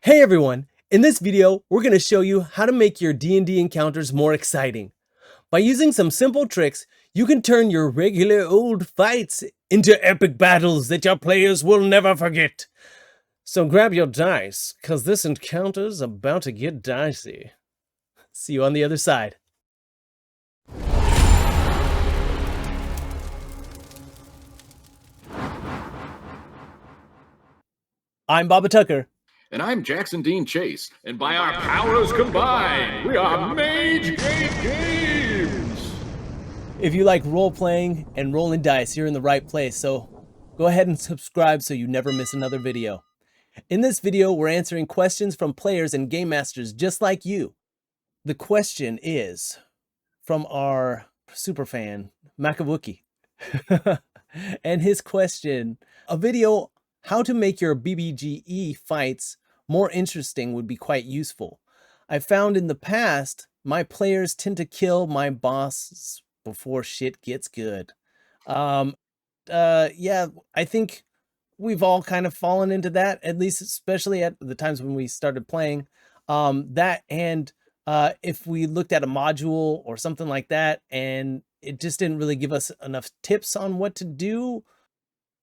Hey everyone! In this video, we're going to show you how to make your D&D encounters more exciting. By using some simple tricks, you can turn your regular old fights into epic battles that your players will never forget. So grab your dice, cause this encounter's about to get dicey. See you on the other side. I'm Baba Tucker. And I'm Jackson Dean Chase, and by our powers combined, we are MageGate Games! If you like role-playing and rolling dice, you're in the right place, so go ahead and subscribe so you never miss another video. In this video, we're answering questions from players and game masters just like you. The question is from our superfan, Makawuki. And his question, a video, how to make your BBGE fights more interesting would be quite useful. I found in the past, my players tend to kill my bosses before shit gets good. Yeah, I think we've all kind of fallen into that, at least especially at the times when we started playing. That and if we looked at a module or something like that and it just didn't really give us enough tips on what to do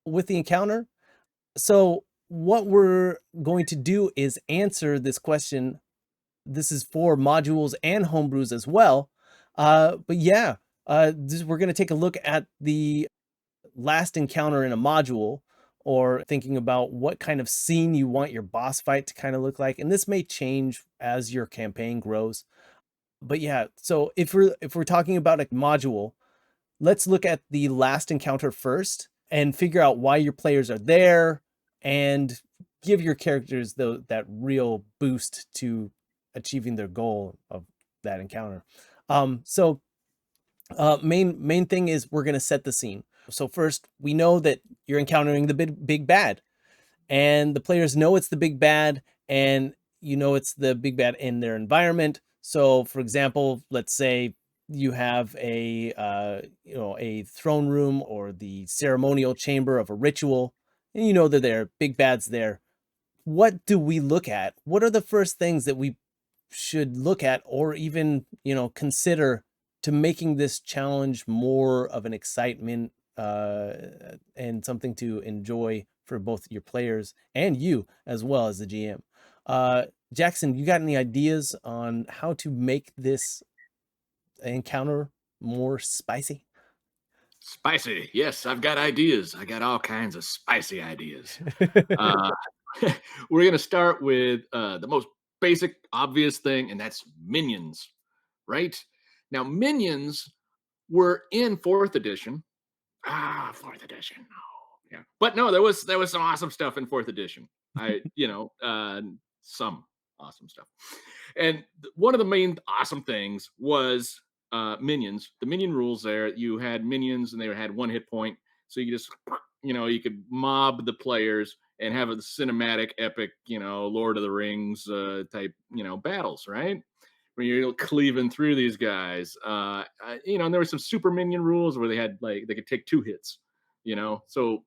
with the encounter. So what we're going to do is answer this question. This is for modules and homebrews as well. But yeah, we're going to take a look at the last encounter in a module, or thinking about what kind of scene you want your boss fight to kind of look like. And this may change as your campaign grows. But yeah, so if we're talking about a module, let's look at the last encounter first and figure out why your players are there and give your characters that real boost to achieving their goal of that encounter. Main thing is we're going to set the scene. So first, we know that you're encountering the big bad, and the players know it's the big bad, and you know it's the big bad in their environment. So, for example, let's say you have a a throne room or the ceremonial chamber of a ritual, and you know they're there. Big bad's there. What do we look at? What are the first things that we should look at, or even consider, to making this challenge more of an excitement and something to enjoy for both your players and you as well as the GM. Jackson, you got any ideas on how to make this encounter more spicy? Spicy. Yes, I've got ideas. I got all kinds of spicy ideas. Uh, we're going to start with the most basic, obvious thing, and that's minions, right? Now, minions were in 4th edition. 4th edition. No. Yeah. But no, there was some awesome stuff in 4th edition. Some awesome stuff. And one of the main awesome things was minions. The minion rules there, you had minions and they had 1 hit point. So you just, you could mob the players and have a cinematic, epic, Lord of the Rings type, battles, right? When you're cleaving through these guys. And there were some super minion rules where they had they could take 2 hits, So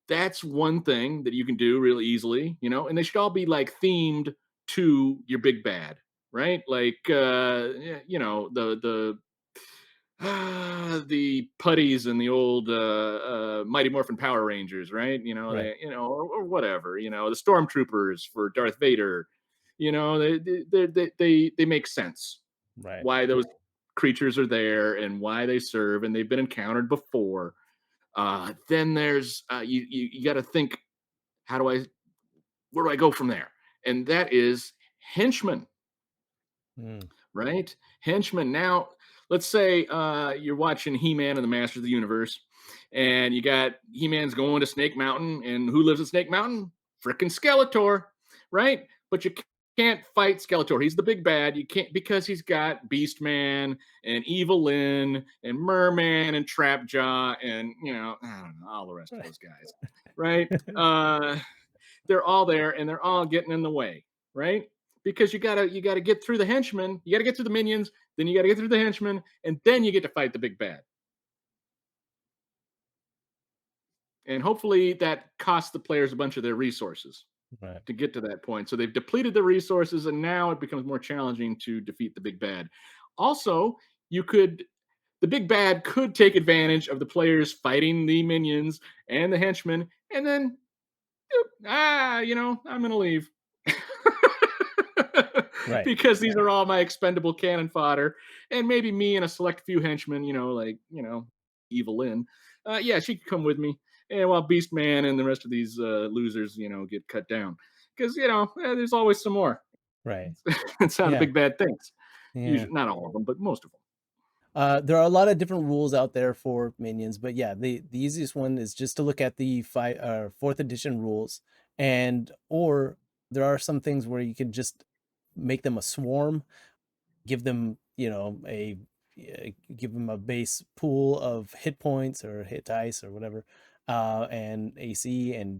that's one thing that you can do really easily, and they should all be themed to your big bad, right? The putties and the old Mighty Morphin Power Rangers, right? Right. Or whatever, the stormtroopers for Darth Vader, they make sense Right. why those creatures are there and why they serve, and they've been encountered before. Then there's you got to think, where do I go from there? And that is henchmen, Mm. right? Henchmen. Now, let's say you're watching He-Man and the Masters of the Universe, and you got He-Man's going to Snake Mountain, and who lives at Snake Mountain? Frickin' Skeletor, right? But you can't fight Skeletor. He's the big bad. You can't, because he's got Beastman and Evil Lyn and Merman and Trapjaw and I don't know, all the rest of those guys, right? They're all there and they're all getting in the way, right? Because you gotta get through the henchmen, you gotta get through the minions, then you gotta get through the henchmen, and then you get to fight the big bad. And hopefully that costs the players a bunch of their resources. Right. to get to that point. So they've depleted the resources, and now it becomes more challenging to defeat the big bad. Also, you could the big bad could take advantage of the players fighting the minions and the henchmen, and then I'm gonna leave. Right. Because these are all my expendable cannon fodder, and maybe me and a select few henchmen, Evil Lynn. Yeah, she could come with me, and while Beast Man and the rest of these losers, get cut down, because there's always some more. Right. That's how the Yeah. big bad thinks. Yeah. Usually, not all of them, but most of them. There are a lot of different rules out there for minions, but yeah, the easiest one is just to look at the fourth edition rules, and or there are some things where you can just make them a swarm, give them, give them a base pool of hit points or hit dice or whatever, and AC, and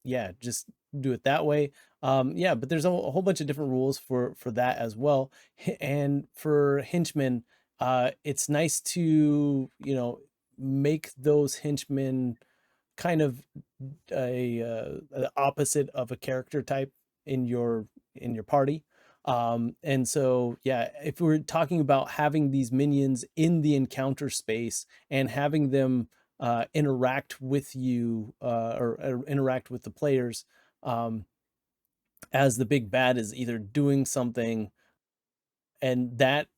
yeah, just do it that way. Yeah, but there's a whole bunch of different rules for that as well. And for henchmen, it's nice to, make those henchmen kind of the opposite of a character type in your party. And so yeah, if we're talking about having these minions in the encounter space and having them interact with you, or interact with the players, um, as the big bad is either doing something, and that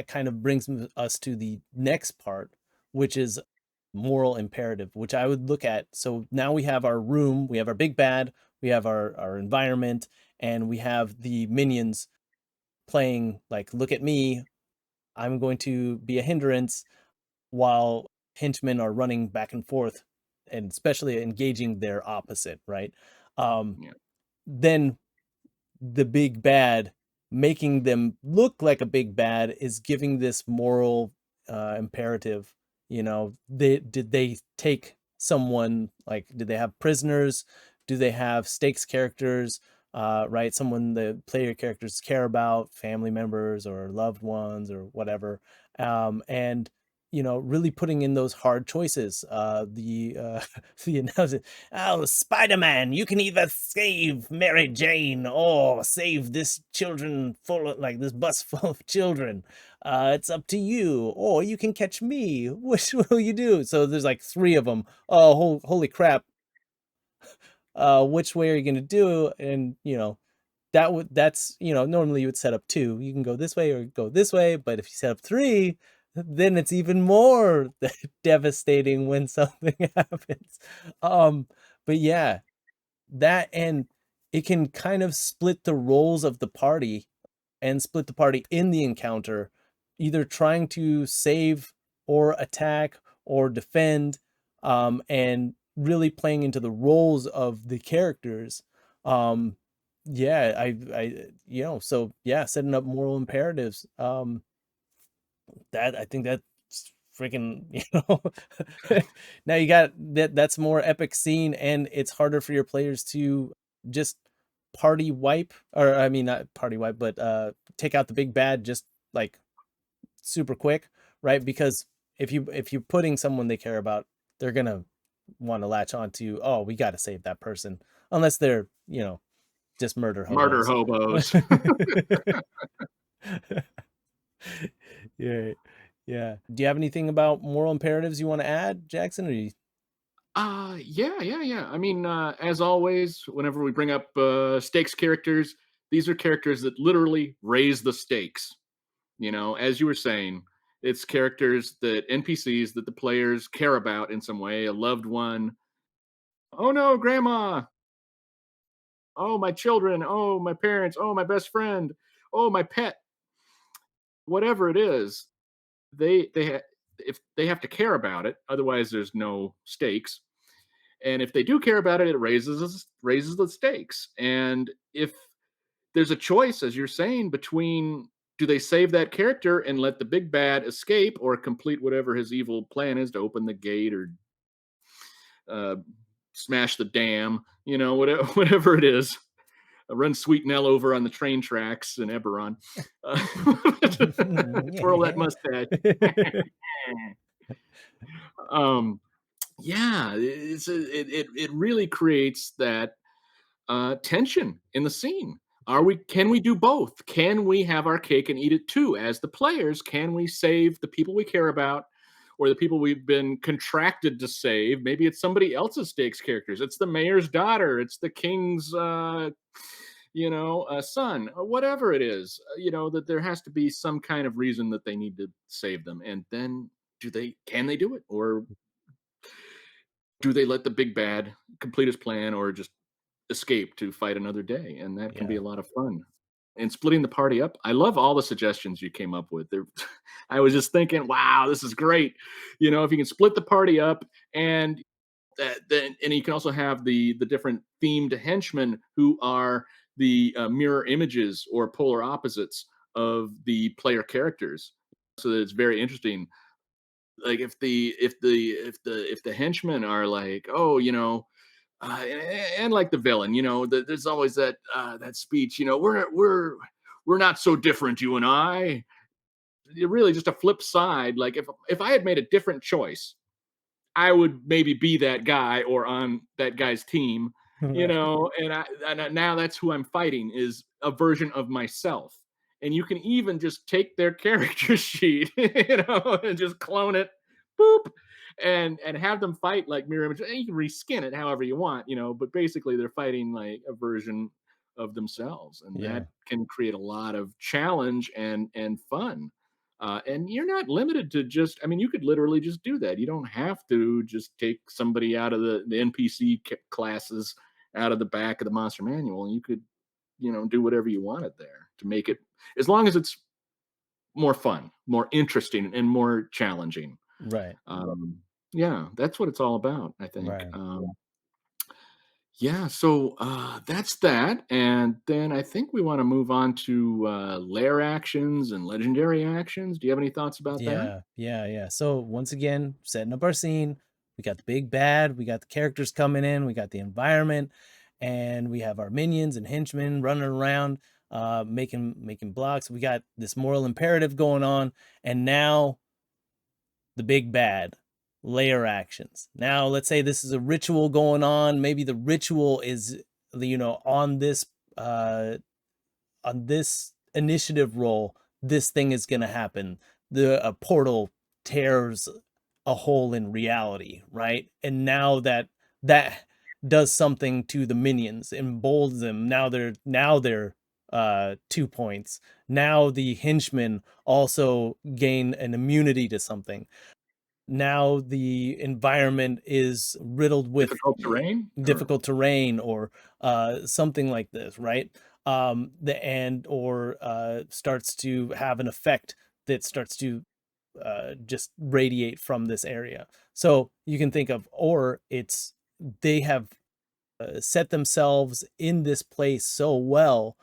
kind of brings us to the next part, which is moral imperative, which I would look at. So now we have our room, we have our big bad, we have our environment, and we have the minions playing like, look at me, I'm going to be a hindrance, while henchmen are running back and forth, and especially engaging their opposite, right? Um, Yeah, then the big bad, making them look like a big bad, is giving this moral imperative. Did they take someone, like, did they have prisoners, do they have stakes characters, right, someone the player characters care about, family members or loved ones or whatever, and really putting in those hard choices. The the announcer, "Oh, Spider-Man, you can either save Mary Jane or save this children full of, like, this bus full of children. It's up to you, or you can catch me. Which will you do?" So there's like three of them. Oh, holy crap! Which way are you gonna do? And that's, normally you would set up two. You can go this way or go this way, but if you set up three, then it's even more devastating when something happens. Um, but yeah, that, and it can kind of split the roles of the party, and split the party in the encounter, either trying to save or attack or defend, and really playing into the roles of the characters. Yeah, so yeah, setting up moral imperatives. That I think that's freaking, now you got that's more epic scene, and it's harder for your players to just party wipe, or I mean, not party wipe, but take out the big bad just like super quick, right? Because if you're putting someone they care about, they're gonna want to latch on to, oh, we got to save that person, unless they're, just murder murder hobos. hobos. Yeah, yeah. Do you have anything about moral imperatives you want to add, Jackson? Or Yeah. I mean, as always, whenever we bring up stakes characters, these are characters that literally raise the stakes. As you were saying, it's characters that NPCs that the players care about in some way, a loved one. Oh no, grandma. Oh, my children. Oh, my parents. Oh, my best friend. Oh, my pet. Whatever it is, if they have to care about it, otherwise there's no stakes. And if they do care about it, it raises the stakes. And if there's a choice, as you're saying, between do they save that character and let the big bad escape, or complete whatever his evil plan is to open the gate or uh, smash the dam, whatever, whatever it is, run Sweet Nell over on the train tracks in Eberron, uh, twirl that mustache. um, yeah, it really creates that tension in the scene. Can we do both? Can we have our cake and eat it too? As the players, can we save the people we care about or the people we've been contracted to save? Maybe it's somebody else's stakes characters. It's the mayor's daughter. It's the king's, son, or whatever it is. That there has to be some kind of reason that they need to save them. And then can they do it? Or do they let the big bad complete his plan or just escape to fight another day? And that can be Yeah. a lot of fun. And splitting the party up, I love all the suggestions you came up with. I was just thinking, wow, this is great. If you can split the party up, and then you can also have the different themed henchmen who are the mirror images or polar opposites of the player characters. So that it's very interesting. Like if the henchmen are like, oh, and like the villain, there's always that speech, we're not so different, you and I. You're really just a flip side. Like if I had made a different choice, I would maybe be that guy or on that guy's team, Right. now that's who I'm fighting, is a version of myself. And you can even just take their character sheet, and just clone it, boop, and have them fight like mirror image. And you can reskin it however you want, but basically they're fighting like a version of themselves, and Yeah. that can create a lot of challenge and fun. And you're not limited to just, I mean, you could literally just do that. You don't have to just take somebody out of the NPC classes out of the back of the monster manual. You could, do whatever you wanted there to make it, as long as it's more fun, more interesting, and more challenging. Right. Um, yeah, that's what it's all about, I think. Right. Yeah, so that's that. And then I think we want to move on to lair actions and legendary actions. Do you have any thoughts about that? Yeah, yeah, yeah. So once again, setting up our scene. We got the big bad, we got the characters coming in, we got the environment, and we have our minions and henchmen running around, making blocks. We got this moral imperative going on, and now the big bad, layer actions. Now, let's say this is a ritual going on. Maybe the ritual is, uh on this initiative roll, this thing is going to happen. The portal tears a hole in reality, right? And now that does something to the minions, emboldens them. Now they're 2 points. Now the henchmen also gain an immunity to something. Now the environment is riddled with Difficult terrain, or difficult terrain or something like this, right? The and or starts to have an effect that starts to just radiate from this area. So you can think of, or it's they have set themselves in this place so well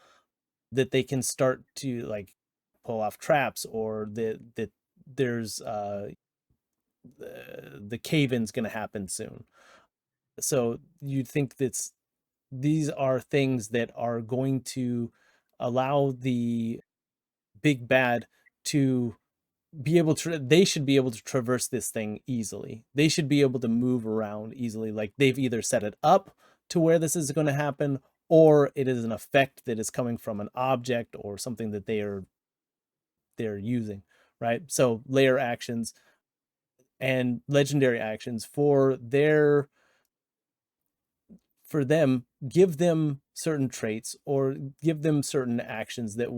that they can start to like pull off traps, or that there's the cave-in's going to happen soon. So you think that's these are things that are going to allow the big bad to be able to they should be able to traverse this thing easily. They should be able to move around easily. Like they've either set it up to where this is going to happen, or it is an effect that is coming from an object or something that they're using, right? So layer actions and legendary actions for them, give them certain traits or give them certain actions that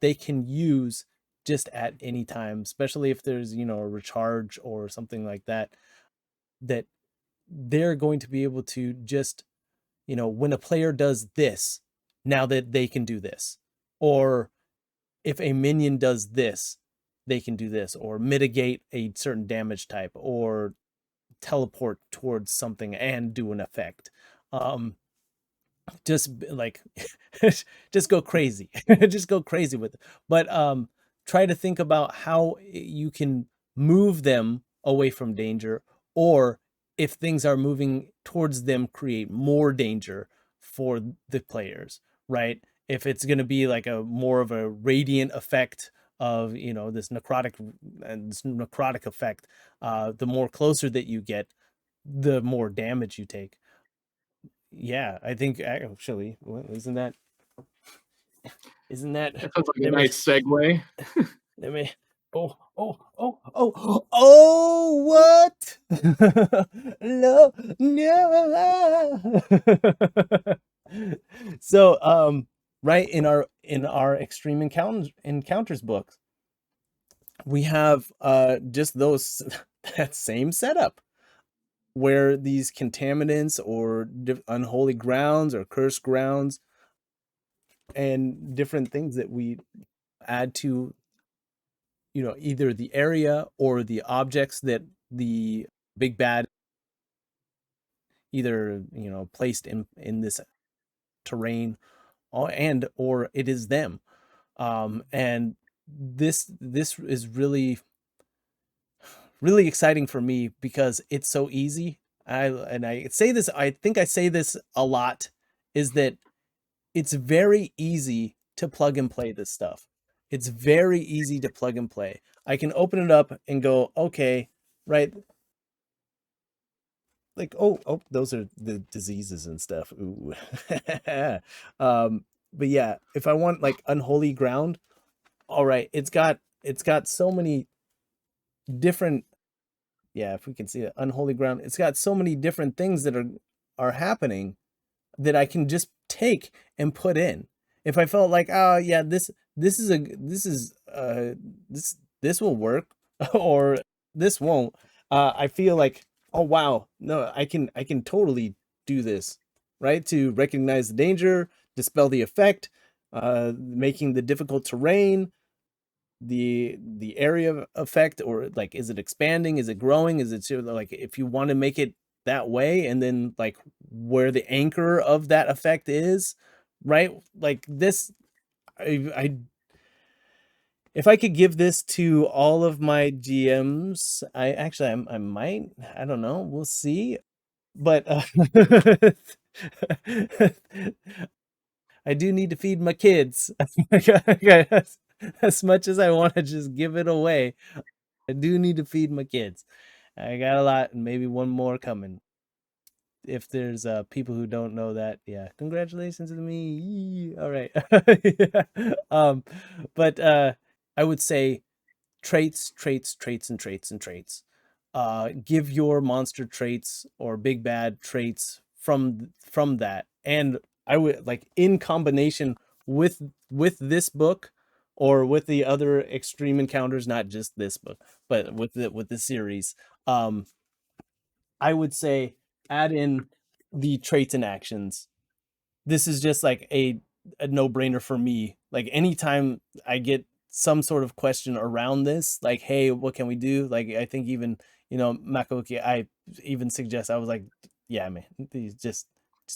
they can use just at any time, especially if there's, a recharge or something like that, that they're going to be able to just, when a player does this, now that they can do this. Or if a minion does this, they can do this, or mitigate a certain damage type, or teleport towards something and do an effect. Um, like just go crazy. Just go crazy with it. But try to think about how you can move them away from danger, or if things are moving towards them, create more danger for the players, right? If it's going to be like a more of a radiant effect of, this necrotic effect, the more closer that you get, the more damage you take. yeah, I think actually, isn't that That sounds like a let me nice segue. let me oh what no no so right in our extreme encounters books we have just those that same setup where these contaminants or unholy grounds or cursed grounds and different things that we add to, you know, either the area or the objects that the big bad either, you know, placed in this terrain, and or it is them. And this is really exciting for me because it's so easy. I say this, I think I say this a lot, is that it's very easy to plug and play this stuff. It's very easy to plug and play. I can open it up and go, okay, right? Like, oh, those are the diseases and stuff. Ooh. But yeah, if I want like unholy ground, all right, it's got so many different, yeah, if we can see it, unholy ground, it's got so many different things that are happening that I can just take and put in. If I felt like, oh yeah, this will work or this won't. I feel like, oh wow, no, I can totally do this, right? To recognize the danger, dispel the effect, making the difficult terrain, the area effect, or like, is it expanding, is it growing, is it like, if you want to make it that way, and then like where the anchor of that effect is, right? Like this, I if I could give this to all of my GMs, I actually I might, I don't know, we'll see, but I do need to feed my kids. As much as I want to just give it away, I do need to feed my kids. I got a lot and maybe one more coming. If there's people who don't know that, yeah, congratulations to me. All right. Yeah. But I would say traits, traits, traits, and traits and traits. Give your monster traits or big bad traits from that. And I would like, in combination with this book or with the other extreme encounters, not just this book, but with the series. I would say add in the traits and actions. This is just like a no-brainer for me. Like anytime I get some sort of question around this, like, hey, what can we do? Like, I think even, you know, Makoki, I even suggest, I was like, yeah, man, just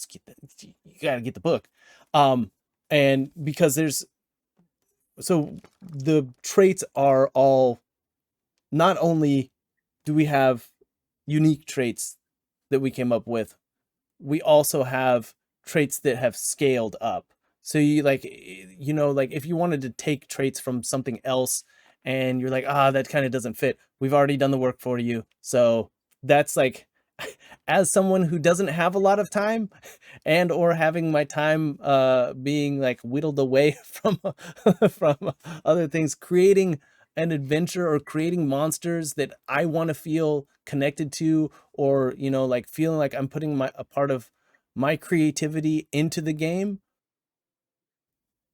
get the, you gotta get the book. And because so the traits are all, not only do we have unique traits that we came up with, we also have traits that have scaled up. So you like, you know, like if you wanted to take traits from something else and you're like, that kind of doesn't fit, we've already done the work for you. So that's like, as someone who doesn't have a lot of time, and or having my time being like whittled away from from other things, creating an adventure or creating monsters that I want to feel connected to, or, you know, like feeling like I'm putting a part of my creativity into the game,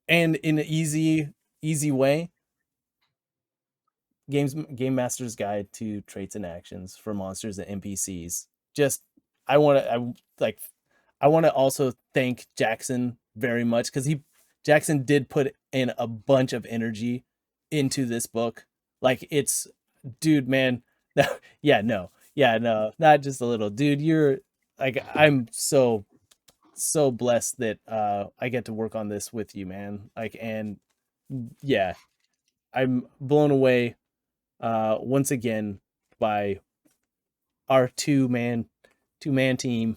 and in an easy way. Game Master's Guide to Traits and Actions for Monsters and NPCs. Just, I want to also thank Jackson very much, because Jackson did put in a bunch of energy into this book. Like, it's, dude, man, no, not just a little, dude. You're like, I'm so blessed that I get to work on this with you, man. Like, and yeah, I'm blown away once again by our two man team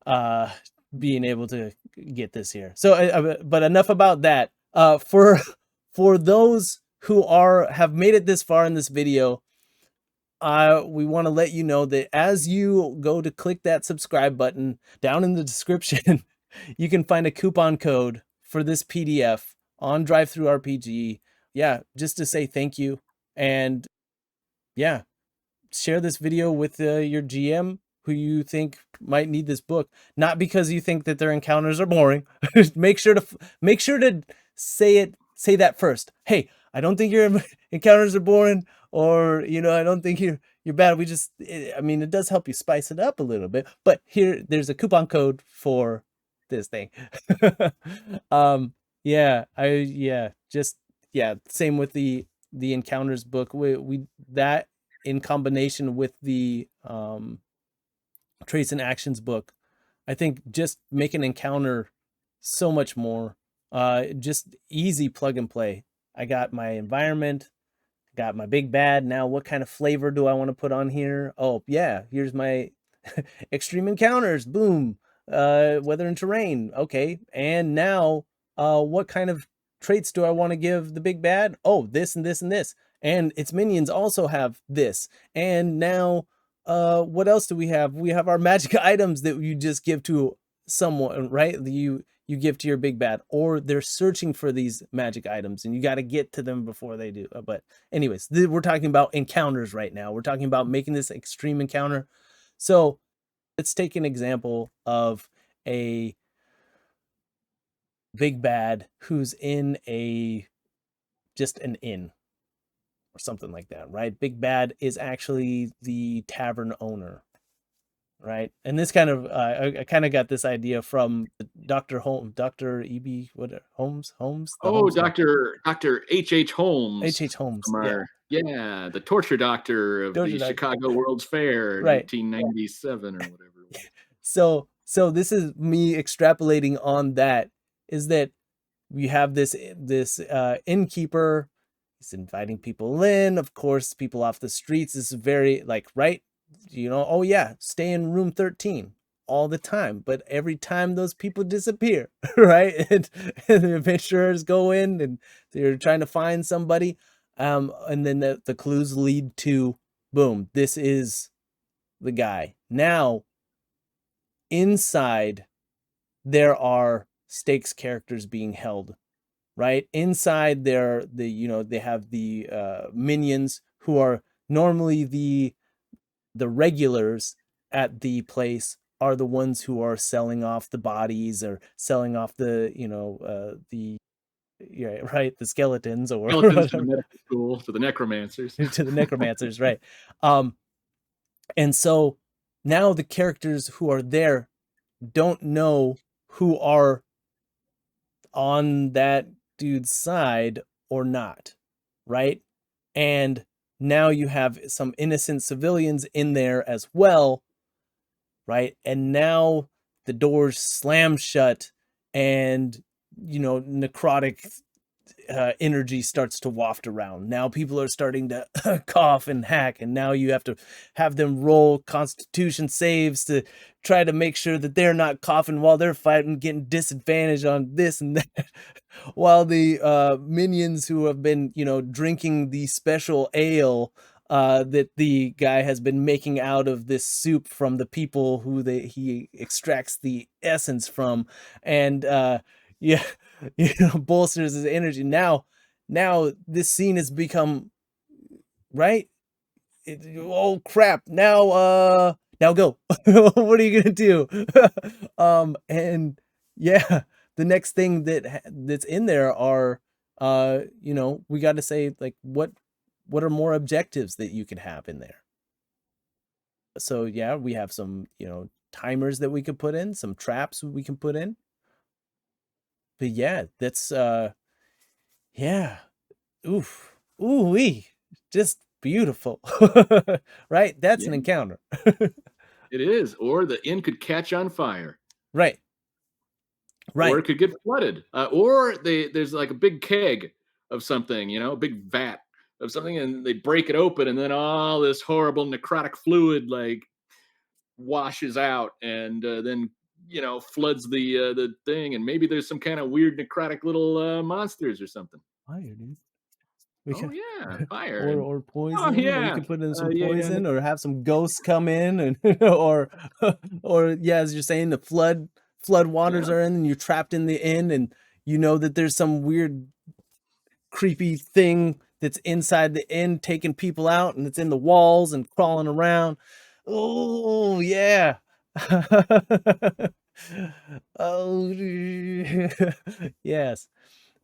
uh being able to get this here. So but enough about that. For those who have made it this far in this video, we want to let you know that as you go to click that subscribe button down in the description, you can find a coupon code for this PDF on DriveThruRPG. Yeah, just to say thank you. And yeah, share this video with your GM who you think might need this book, not because you think that their encounters are boring. make sure to say that first. Hey, I don't think your encounters are boring, or I don't think you're bad. I mean, it does help you spice it up a little bit, but there's a coupon code for this thing. Yeah, same with the encounters book. We that in combination with the traits and actions book, I think just make an encounter so much more just easy plug and play. I got my environment, got my big bad. Now what kind of flavor do I want to put on here? Oh yeah, here's my extreme encounters. Boom. Weather and terrain. Okay. And now what kind of traits do I want to give the big bad? Oh, this and this and this. And its minions also have this. And now what else do we have? We have our magic items that you just give to someone, right? You give to your big bad, or they're searching for these magic items and you got to get to them before they do. But anyways, we're talking about encounters right now. We're talking about making this extreme encounter. So let's take an example of a big bad who's in just an inn or something like that, right? Big bad is actually the tavern owner, right? And this kind of I kind of got this idea from Dr. E.B. what Holmes the Oh, Holmes guy. Dr. H.H. Holmes H.H. Holmes, from yeah. the torture doctor of the Doja Dog, Chicago World's Fair, right. 1897 or whatever it was. So this is me extrapolating on that, is that we have this innkeeper. He's inviting people in, of course, people off the streets. This is very like, right, oh yeah, stay in room 13 all the time, but every time those people disappear, right, and the adventurers go in and they're trying to find somebody, and then the clues lead to, boom, this is the guy. Now inside there are stakes characters being held, right? Inside there, they have the minions who are normally the regulars at the place, are the ones who are selling off the bodies or selling off the yeah, right, the skeletons or Skeletons to the whatever, medical school, to the necromancers. to the necromancers, right? And so now the characters who are there don't know who are on that dude's side or not, right? And now you have some innocent civilians in there as well, right? And now the doors slam shut and necrotic energy starts to waft around. Now people are starting to cough and hack, and now you have to have them roll constitution saves to try to make sure that they're not coughing while they're fighting, getting disadvantage on this and that, while the minions who have been drinking the special ale that the guy has been making out of this soup from the people who he extracts the essence from, and yeah, bolsters his energy. Now this scene has become, right, oh crap, now go. What are you gonna do? And yeah, the next thing that's in there are we got to say, like, what are more objectives that you can have in there. So yeah, we have some timers that we could put in, some traps we can put in. But yeah, that's yeah, oof, ooh wee, just beautiful. Right, that's an Yeah, encounter. it is. Or the inn could catch on fire. Right, Or right. it could get flooded. Or there's like a big keg of something, a big vat of something, and they break it open, and then all this horrible necrotic fluid like washes out, and then floods the thing, and maybe there's some kind of weird necrotic little monsters or something. Fire, dude. We Oh can yeah, fire or and or oh poison. We yeah, could put in some yeah, yeah. poison or have some ghosts come in and or or yeah, as you're saying, the flood waters Yeah. are in and you're trapped in the inn and you know that there's some weird creepy thing that's inside the inn taking people out and it's in the walls and crawling around. Oh yeah. Oh yes.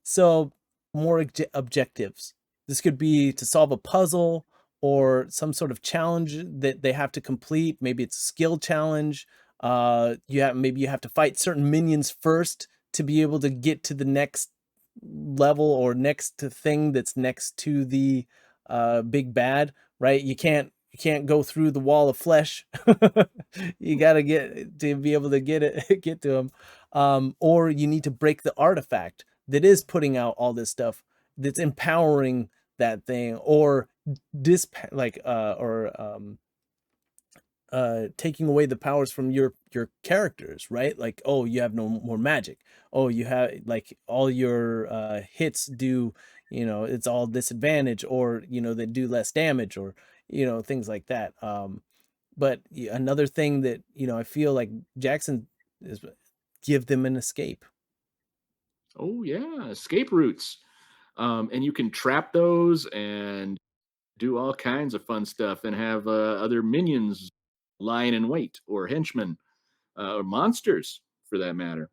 So more objectives. This could be to solve a puzzle or some sort of challenge that they have to complete. Maybe it's a skill challenge. Maybe you have to fight certain minions first to be able to get to the next level or next to thing that's next to the big bad, right? You can't go through the wall of flesh. You got to get to be able to get to them. Or you need to break the artifact that is putting out all this stuff that's empowering that thing or taking away the powers from your characters, right? Like, oh, you have no more magic. Oh, you have like all your hits do, it's all disadvantage, or they do less damage, or things like that. But another thing that I feel like Jackson is give them an escape. Oh yeah, escape routes. And you can trap those and do all kinds of fun stuff and have other minions lying in wait or henchmen or monsters for that matter.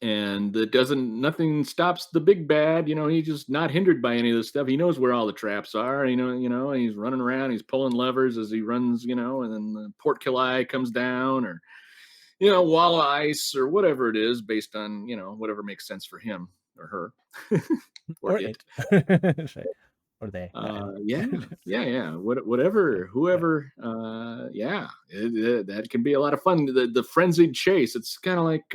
And that doesn't nothing stops the big bad. He's just not hindered by any of this stuff. He knows where all the traps are. And he's running around. He's pulling levers as he runs. And then the portcullis comes down, or wall of ice or whatever it is, based on whatever makes sense for him or her or Or it. it. Right. Or they, not him. Yeah, yeah, yeah. Whatever, whoever. Yeah, that can be a lot of fun. The frenzied chase. It's kind of like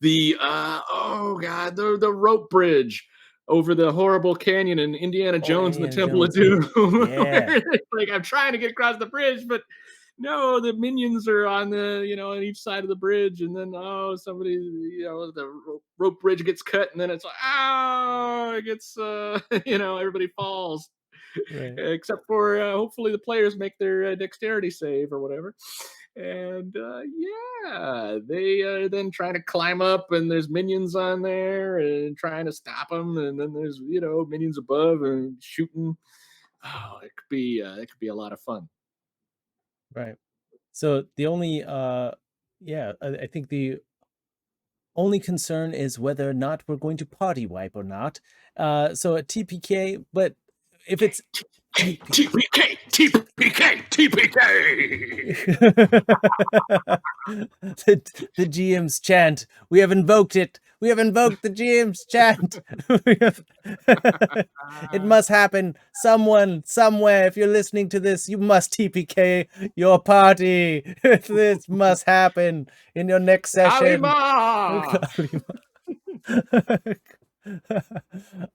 the oh god, the rope bridge over the horrible canyon in Indiana Oh, Jones and the Indiana Temple of Jones. Doom. Yeah. Like I'm trying to get across the bridge, but no, the minions are on on each side of the bridge, and then somebody, the rope bridge gets cut, and then it's like, it gets, everybody falls, Right. except for hopefully the players make their dexterity save or whatever. And yeah, they are then trying to climb up, and there's minions on there and trying to stop them, and then there's minions above and shooting. Oh, it could be a lot of fun. Right. So the only yeah, I think the only concern is whether or not we're going to party wipe or not. So a TPK, but if it's TP TPK, TPK, TPK. the GM's chant. We have invoked it. We have invoked the GM's chant. It must happen. Someone, somewhere, if you're listening to this, you must TPK your party. This must happen in your next session. Kalima!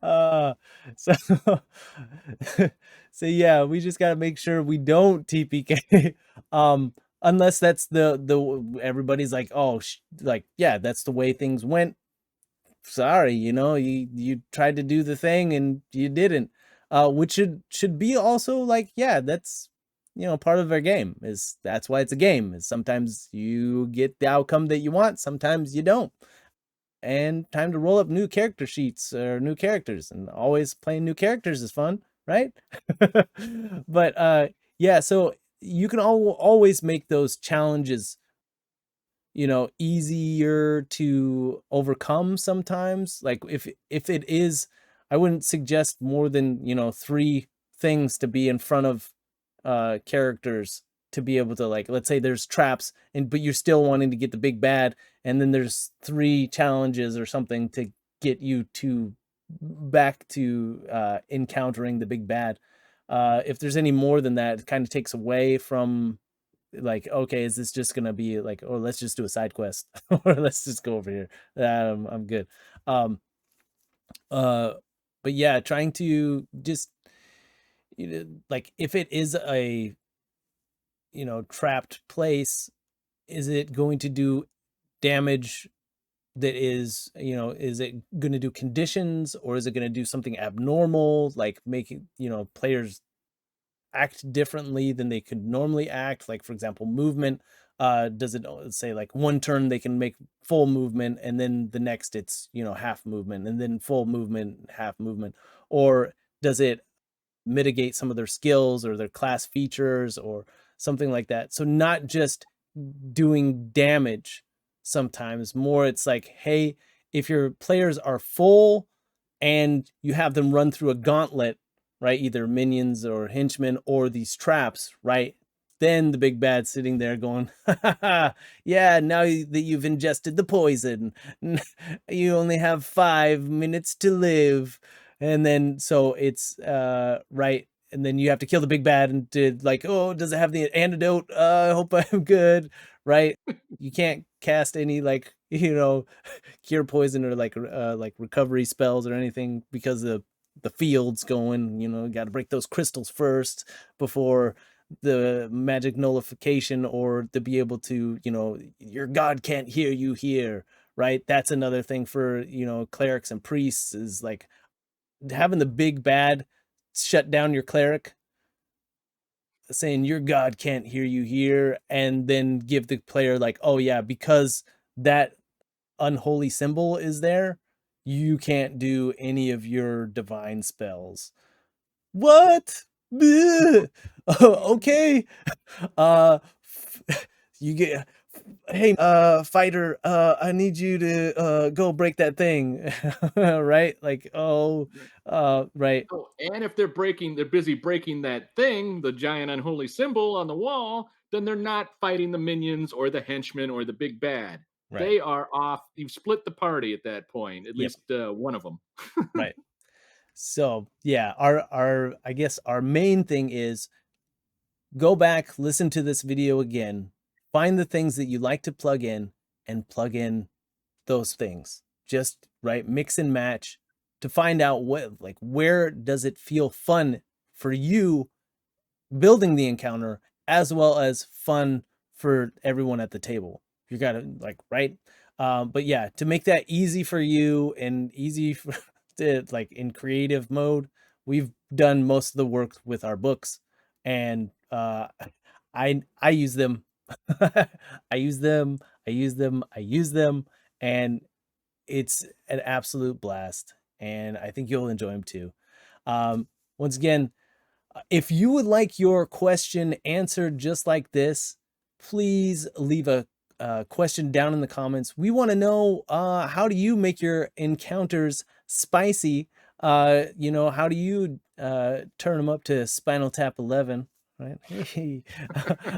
uh so so yeah, we just got to make sure we don't TPK unless that's the everybody's like, oh like, yeah, that's the way things went. Sorry, you tried to do the thing and you didn't. Which should be also like, yeah, that's part of our game. Is That's why it's a game. Is sometimes you get the outcome that you want, sometimes you don't. And time to roll up new character sheets or new characters, and always playing new characters is fun, right? But yeah, so you can always make those challenges easier to overcome sometimes. Like if it is, I wouldn't suggest more than 3 things to be in front of characters to be able to, like, let's say there's traps, but you're still wanting to get the big bad, and then there's 3 challenges or something to get you to back to encountering the big bad. If there's any more than that, it kind of takes away from, like, okay, is this just gonna be like, oh, let's just do a side quest, or let's just go over here. I'm good. Um, uh, but yeah, trying to just, like, if it is a trapped place, is it going to do damage that is, you know, is it going to do conditions, or is it going to do something abnormal, like making, you know, players act differently than they could normally act? Like, for example, movement. Does it say like one turn they can make full movement, and then the next it's, you know, half movement, and then full movement, half movement? Or does it mitigate some of their skills or their class features or something like that? So not just doing damage, sometimes more it's like, hey, if your players are full and you have them run through a gauntlet, right, either minions or henchmen or these traps, right, then the big bad sitting there going, yeah, now that you've ingested the poison, you only have 5 minutes to live. And then so it's right, and then you have to kill the big bad and did like, oh, does it have the antidote? I hope I'm good, right? You can't cast any, like, you know, cure poison or like recovery spells or anything, because the field's going, you know, got to break those crystals first before the magic nullification, or to be able to, you know, your god can't hear you here, right? That's another thing for, you know, clerics and priests, is like having the big bad shut down your cleric, saying your god can't hear you here, and then give the player like, oh yeah, because that unholy symbol is there, you can't do any of your divine spells. What? Bleh. Okay. uh you get, hey, fighter, I need you to go break that thing. Right, like, oh, right, Oh, and if they're busy breaking that thing, the giant unholy symbol on the wall, then they're not fighting the minions or the henchmen or the big bad. right, They are off. You've split the party at that point, at yep, least one of them. right. So yeah, our I guess our main thing is, go back, listen to this video again, find the things that you like to plug in, and plug in those things. Just right, mix and match to find out what, like, where does it feel fun for you building the encounter, as well as fun for everyone at the table. You gotta, like, right. But yeah, to make that easy for you and easy for to, like, in creative mode, we've done most of the work with our books, and I use them. I use them, I use them, I use them, and it's an absolute blast, and I think you'll enjoy them too. Once again, if you would like your question answered just like this, please leave a question down in the comments. We want to know, how do you make your encounters spicy? You know, how do you turn them up to Spinal Tap 11? Right? Hey.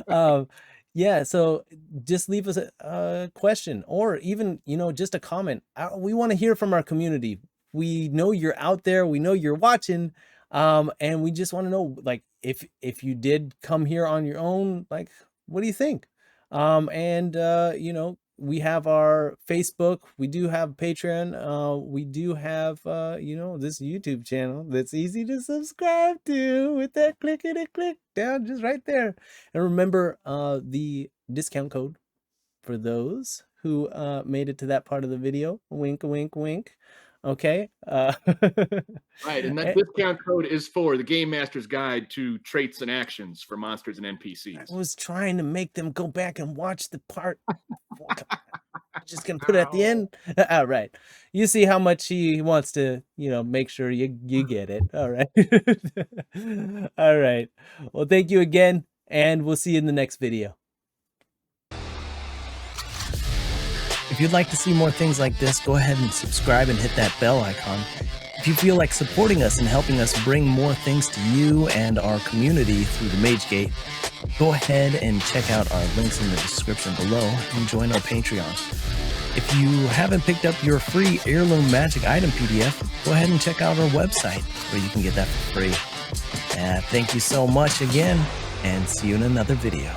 um, yeah, so just leave us a question, or even, you know, just a comment. We want to hear from our community. We know you're out there. We know you're watching. And we just want to know, like, if you did come here on your own, like, what do you think? And you know, we have our Facebook, we do have Patreon, we do have you know, this YouTube channel that's easy to subscribe to with that clickety click down just right there. And remember the discount code for those who made it to that part of the video. Wink, wink, wink. Okay. Right, and that discount code is for the Game Master's Guide to Traits and Actions for Monsters and I NPCs. was trying to make them go back and watch the part. Just gonna put it at the Ow. end. All right. You see how much he wants to, you know, make sure you get it. All right. All right. Well, thank you again, and we'll see you in the next video. If you'd like to see more things like this, go ahead and subscribe and hit that bell icon. If you feel like supporting us and helping us bring more things to you and our community through the MageGate, go ahead and check out our links in the description below and join our Patreon. If you haven't picked up your free Heirloom Magic Item PDF, go ahead and check out our website where you can get that for free. Thank you so much again, and see you in another video.